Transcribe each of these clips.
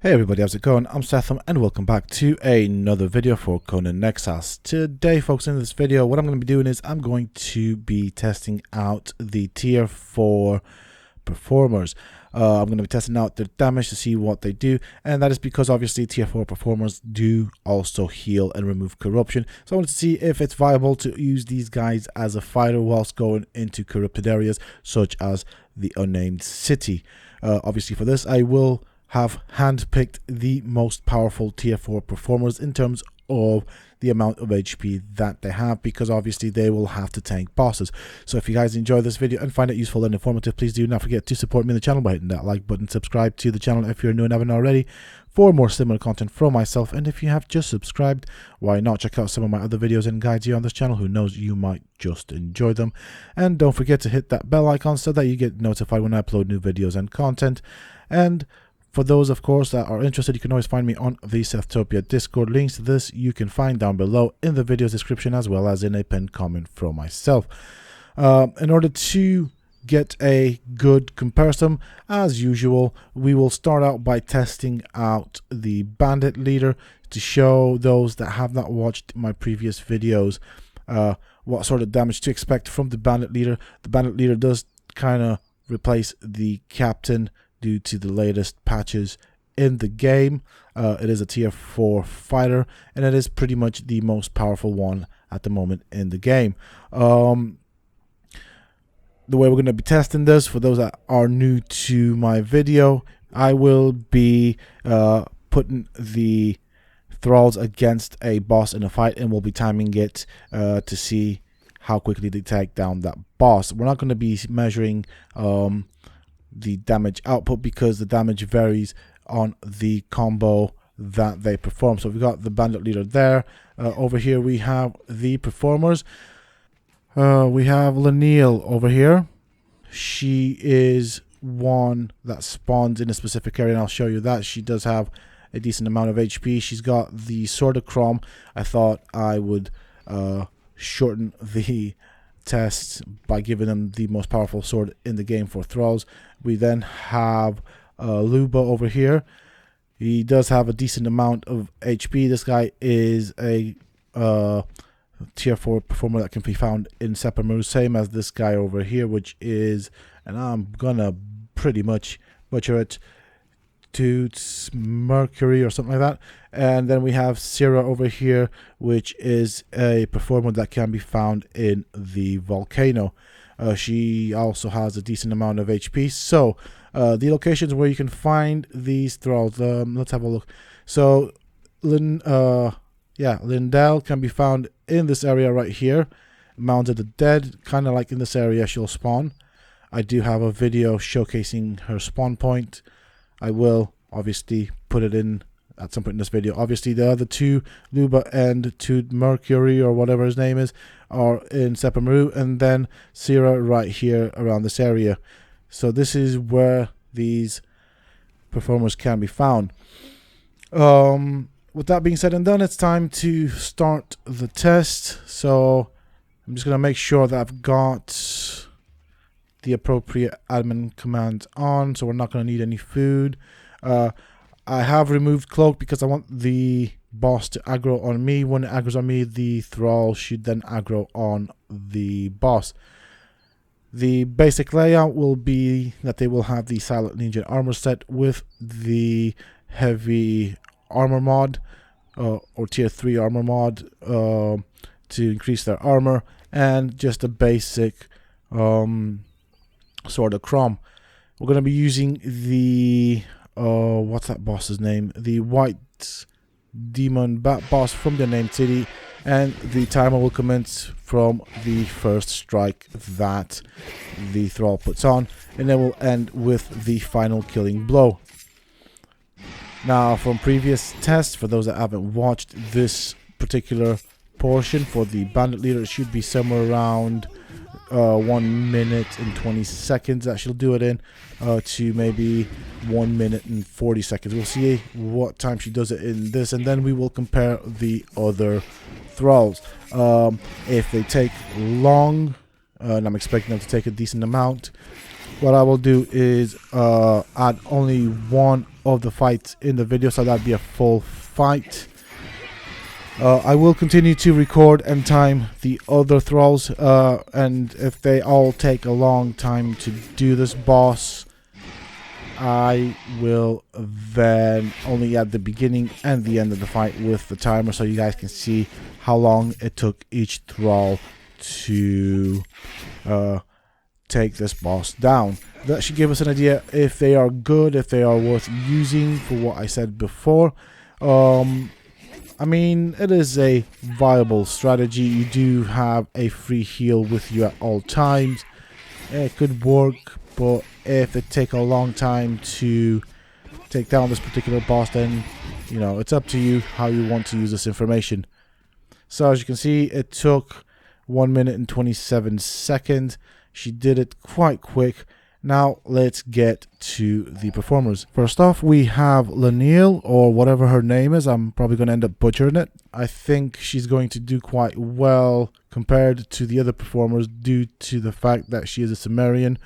Hey everybody, how's it going? I'm Sethum and welcome back to another video for Conan Exiles. Today folks, in this video what I'm going to be doing is I'm going to be testing out the tier 4 performers. I'm going to be testing out their damage to see what they do, and that is because obviously tier 4 performers do also heal and remove corruption. So I wanted to see if it's viable to use these guys as a fighter whilst going into corrupted areas such as the unnamed city. Obviously for this I will have handpicked the most powerful tier 4 performers in terms of the amount of HP that they have, because obviously they will have to tank bosses. So if you guys enjoy this video and find it useful and informative, please do not forget to support me on the channel by hitting that like button, subscribe to the channel if you're new and haven't already for more similar content from myself, and if you have just subscribed, why not check out some of my other videos and guides here on this channel. Who knows, you might just enjoy them. And don't forget to hit that bell icon so that you get notified when I upload new videos and content. And for those, of course, that are interested, you can always find me on the Sethtopia Discord. Links to this you can find down below in the video's description, as well as in a pinned comment from myself. In order to get a good comparison, as usual, we will start out by testing out the bandit leader to show those that have not watched my previous videos what sort of damage to expect from the bandit leader. The bandit leader does kind of replace the captain due to the latest patches in the game. It is a tier 4 fighter, and it is pretty much the most powerful one at the moment in the game. The way we're going to be testing this, for those that are new to my video, I will be putting the thralls against a boss in a fight, and we'll be timing it to see how quickly they take down that boss. We're not going to be measuring the damage output, because the damage varies on the combo that they perform. So we've got the bandit leader there. Over here we have the performers. We have Lanil over here. She is one that spawns in a specific area, and I'll show you that. She does have a decent amount of HP. She's got the Sword of Crom. I thought I would shorten the tests by giving them the most powerful sword in the game for thralls. We then have Luba over here. He does have a decent amount of HP. This guy is a tier 4 performer that can be found in Sethum, same as this guy over here, which is, and I'm gonna pretty much butcher it, Toots Mercury or something like that. And then we have Syrah over here, which is a performer that can be found in the volcano. She also has a decent amount of HP. So the locations where you can find these thralls, let's have a look. So Lindell can be found in this area right here. Mound of the Dead, kind of like in this area she'll spawn. I do have a video showcasing her spawn point. I will obviously put it in at some point in this video. Obviously the other two, Luba and Toot Mercury or whatever his name is, are in Sethum, and then Syrah right here around this area. So this is where these performers can be found. With that being said and done, it's time to start the test. So I'm just going to make sure that I've got the appropriate admin commands on, so we're not going to need any food. I have removed cloak because I want the boss to aggro on me. When it aggroes on me, the thrall should then aggro on the boss. The basic layout will be that they will have the Silent Legion armor set with the heavy armor mod or tier 3 armor mod to increase their armor, and just a basic Sword of Crom. We're going to be using the what's that boss's name? The white demon bat boss from the named city, and the timer will commence from the first strike that the thrall puts on, and then we'll end with the final killing blow. Now, from previous tests, for those that haven't watched this particular portion for the bandit leader, it should be somewhere around 1 minute and 20 seconds that she'll do it in, to maybe 1 minute and 40 seconds. We'll see what time she does it in this, and then we will compare the other thralls. If they take long, and I'm expecting them to take a decent amount, what I will do is add only one of the fight in the video, so that'd be a full fight. I will continue to record and time the other thralls, and if they all take a long time to do this boss, I will then only add the beginning and the end of the fight with the timer, so you guys can see how long it took each thrall to take this boss down. That should give us an idea if they are good, if they are worth using for what I said before. I mean, it is a viable strategy. You do have a free heal with you at all times. It could work, but if it takes a long time to take down this particular boss, then, you know, it's up to you how you want to use this information. So as you can see, it took 1 minute and 27 seconds. She did it quite quick. Now let's get to the performers. First off, we have Lanil, or whatever her name is. I'm probably going to end up butchering it. I think she's going to do quite well compared to the other performers due to the fact that she is a Sumerian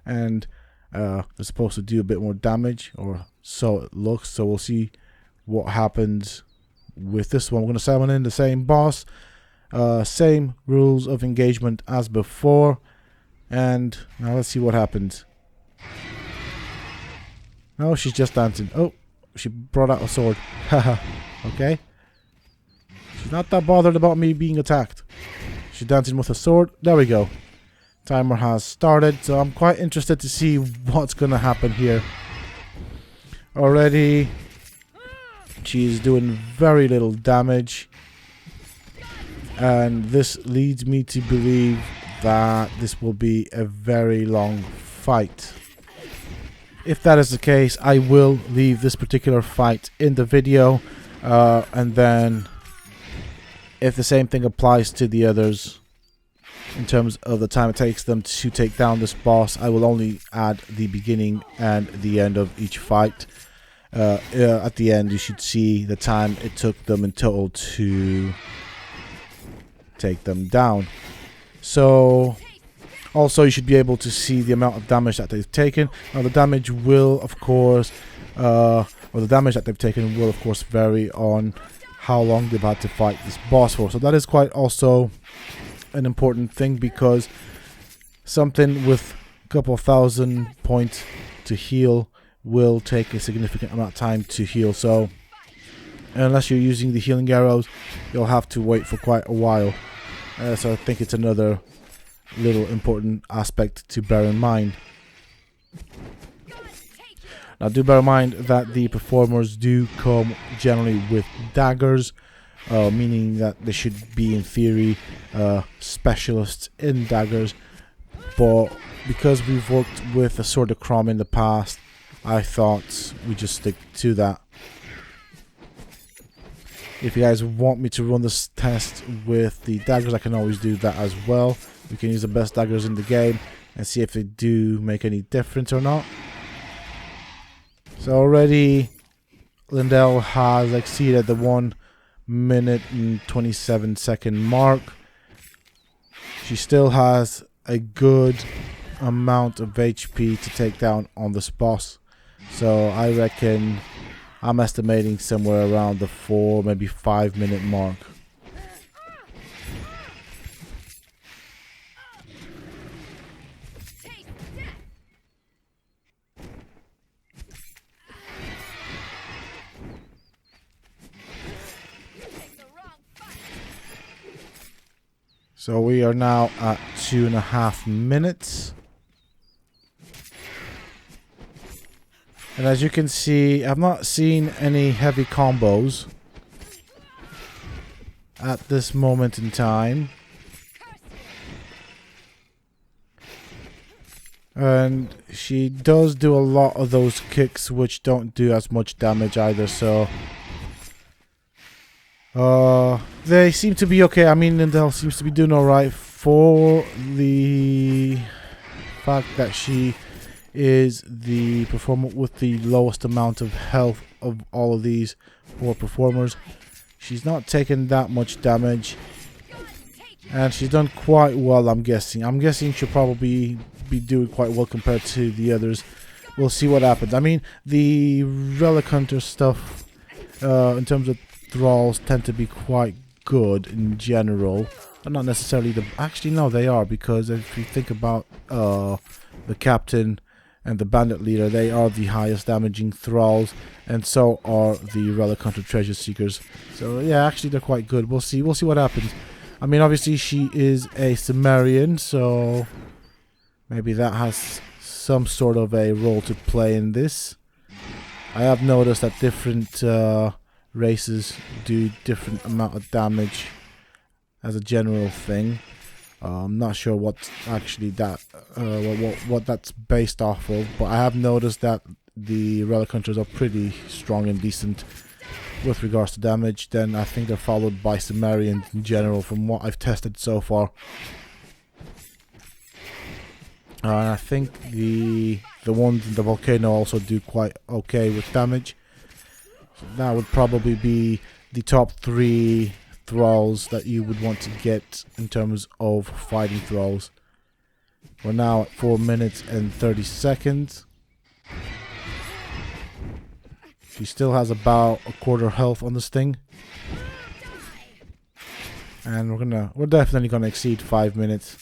and they're supposed to do a bit more damage, or so it looks. So we'll see what happens with this one. We're going to summon in the same boss, same rules of engagement as before. And now let's see what happens. No, she's just dancing. Oh, she brought out a sword. Haha. Okay. She's not that bothered about me being attacked. She's dancing with a sword. There we go. Timer has started. So I'm quite interested to see what's going to happen here. Already, she's doing very little damage. And this leads me to believe that this will be a very long fight. If that is the case, I will leave this particular fight in the video, and then if the same thing applies to the others in terms of the time it takes them to take down this boss, I will only add the beginning and the end of each fight. At the end you should see the time it took them in total to take them down. So also you should be able to see the amount of damage that they've taken. Now the damage will of course the damage that they've taken will of course vary on how long they've had to fight this boss for. So that is quite also an important thing, because something with a couple of thousand points to heal will take a significant amount of time to heal. So unless you're using the healing arrows, you'll have to wait for quite a while. So I think it's another little important aspect to bear in mind. Now do bear in mind that the performers do come generally with daggers, meaning that they should be in theory specialists in daggers, but because we've worked with a Sword of Crom in the past, I thought we just stick to that. If you guys want me to run this test with the daggers, I can always do that as well. We can use the best daggers in the game and see if they do make any difference or not. So already Lindell has exceeded the 1 minute and 27 second mark. She still has a good amount of HP to take down on this boss. So I reckon I'm estimating somewhere around the 4, maybe 5 minute mark. So we are now at 2.5 minutes. And as you can see, I've not seen any heavy combos at this moment in time. And she does do a lot of those kicks which don't do as much damage either, so they seem to be okay. I mean, Lindell seems to be doing alright for the fact that she is the performer with the lowest amount of health of all of these 4 performers. She's not taking that much damage, and she's done quite well. I'm guessing she'll probably be doing quite well compared to the others, we'll see what happens. I mean, the Relic Hunter stuff, in terms of thralls, tend to be quite good in general. But not necessarily the... Actually, no, they are, because if you think about the captain and the bandit leader, they are the highest damaging thralls, and so are the Relic Hunter treasure seekers. So yeah, actually they're quite good. We'll see what happens. I mean, obviously she is a Cimmerian, so maybe that has some sort of a role to play in this. I have noticed that different races do different amount of damage as a general thing. I'm not sure what actually that what that's based off of, but I have noticed that the Relic Hunters are pretty strong and decent with regards to damage. Then I think they're followed by Cimmerians in general from what I've tested so far. And I think the ones in the volcano also do quite okay with damage. So that would probably be the top 3 thralls that you would want to get in terms of fighting thralls. We're now at 4 minutes and 30 seconds. She still has about a quarter health on this thing. And we're definitely gonna exceed 5 minutes.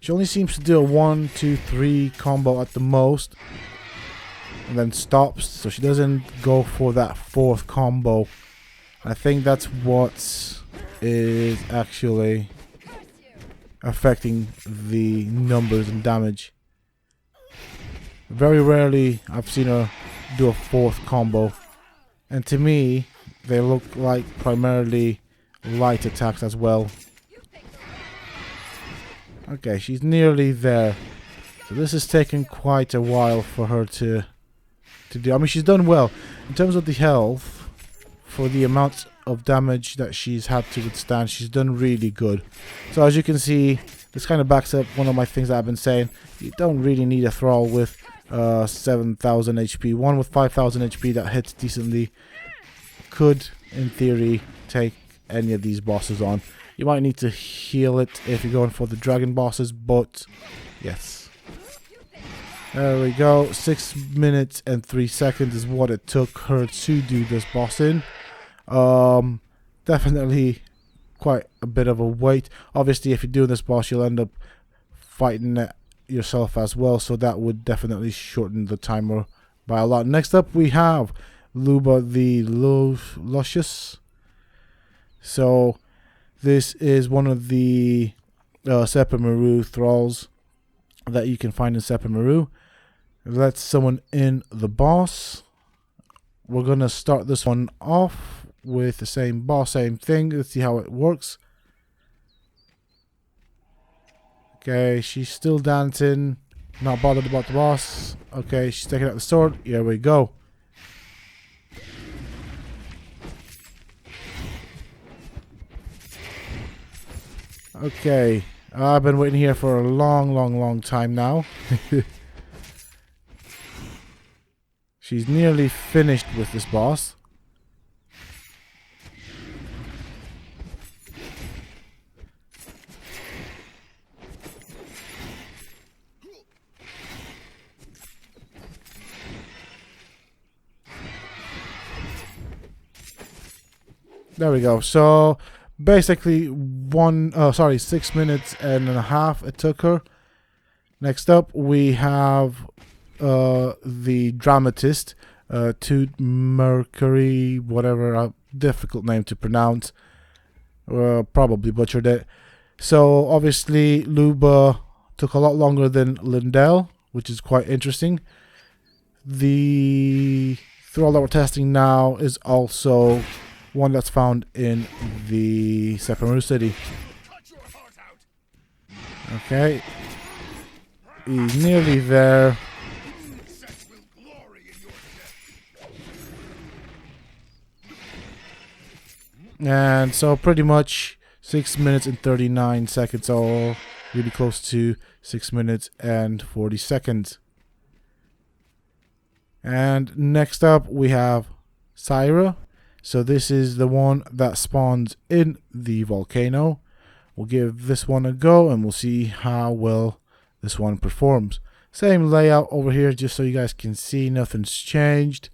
She only seems to do a 1, 2, 3 combo at the most, and then stops, so she doesn't go for that 4th combo. I think that's what is actually affecting the numbers and damage. Very rarely I've seen her do a 4th combo, and to me they look like primarily light attacks as well. Okay, she's nearly there. So this is taking quite a while for her to do. I mean, she's done well. In terms of the health, for the amount of damage that she's had to withstand, she's done really good. So as you can see, this kind of backs up one of my things that I've been saying. You don't really need a thrall with 7,000 HP. One with 5,000 HP that hits decently could, in theory, take any of these bosses on. You might need to heal it if you're going for the dragon bosses, but yes. There we go. 6 minutes and 3 seconds is what it took her to do this boss in. Definitely quite a bit of a wait. Obviously, if you do this boss, you'll end up fighting it yourself as well, so that would definitely shorten the timer by a lot. Next up, we have Luba the Luscious. So this is one of the Sephiroth thralls that you can find in Sephiroth. Let's summon in the boss. We're going to start this one off with the same boss, same thing. Let's see how it works. Okay, she's still dancing. Not bothered about the boss. Okay, she's taking out the sword. Here we go. Okay, I've been waiting here for a long time now. She's nearly finished with this boss. There we go. So basically 6 minutes and a half it took her. Next up we have the dramatist, Toot Mercury, whatever, a difficult name to pronounce. Probably butchered it. So obviously Luba took a lot longer than Lindell, which is quite interesting. The thrall that we're testing now is also one that's found in the Sephiroth city. Okay, he's nearly there. And so pretty much 6 minutes and 39 seconds, all really close to 6 minutes and 40 seconds. And next up we have Syra. So this is the one that spawns in the volcano. We'll give this one a go and we'll see how well this one performs. Same layout over here, just so you guys can see nothing's changed.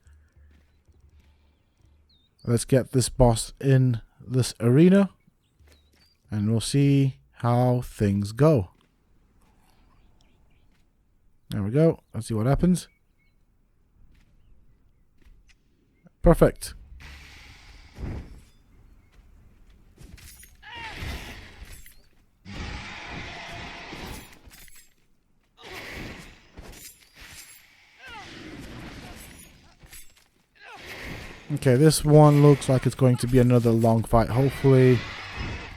Let's get this boss in this arena and we'll see how things go. There we go. Let's see what happens. Perfect. Okay, this one looks like it's going to be another long fight. Hopefully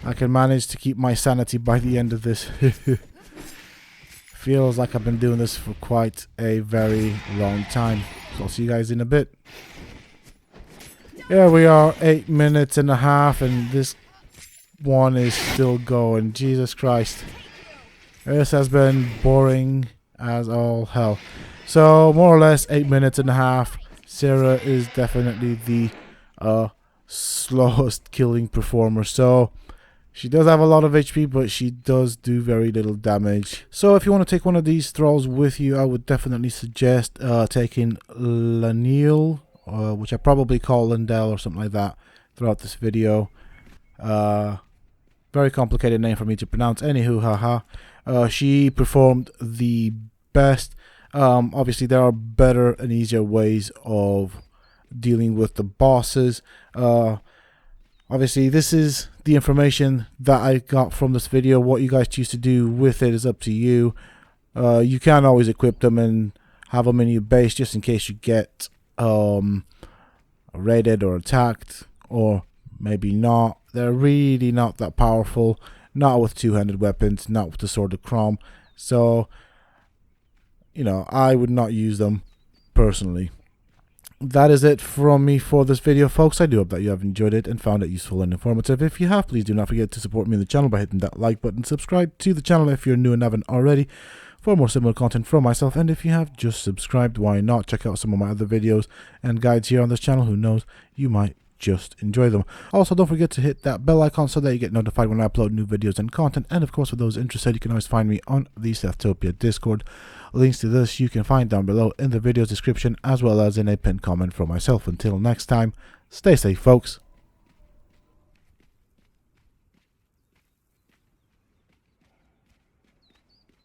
I can manage to keep my sanity by the end of this. Feels like I've been doing this for quite a very long time. So I'll see you guys in a bit. Here we are, 8 minutes and a half, and this one is still going. Jesus Christ. This has been boring as all hell. So more or less 8 minutes and a half. Sarah is definitely the slowest killing performer. So she does have a lot of HP, but she does do very little damage. So if you want to take one of these thralls with you, I would definitely suggest taking Laniel, which I probably call Lindell or something like that throughout this video. Very complicated name for me to pronounce. Anywho, haha. She performed the best. Obviously there are better and easier ways of dealing with the bosses. Obviously this is the information that I got from this video. What you guys choose to do with it is up to you. You can always equip them and have them in your base just in case you get raided or attacked, or maybe not. They're really not that powerful, not with two-handed weapons, not with the Sword of Crom. So you know, I would not use them personally. That is it from me for this video, folks. I do hope that you have enjoyed it and found it useful and informative. If you have, please do not forget to support me on the channel by hitting that like button. Subscribe to the channel if you're new and haven't already for more similar content from myself. And if you have just subscribed, why not check out some of my other videos and guides here on this channel. Who knows, you might just enjoy them. Also, don't forget to hit that bell icon so that you get notified when I upload new videos and content. And of course, for those interested, you can always find me on the Sethtopia Discord. Links to this you can find down below in the video's description, as well as in a pinned comment from myself. Until next time, stay safe, folks.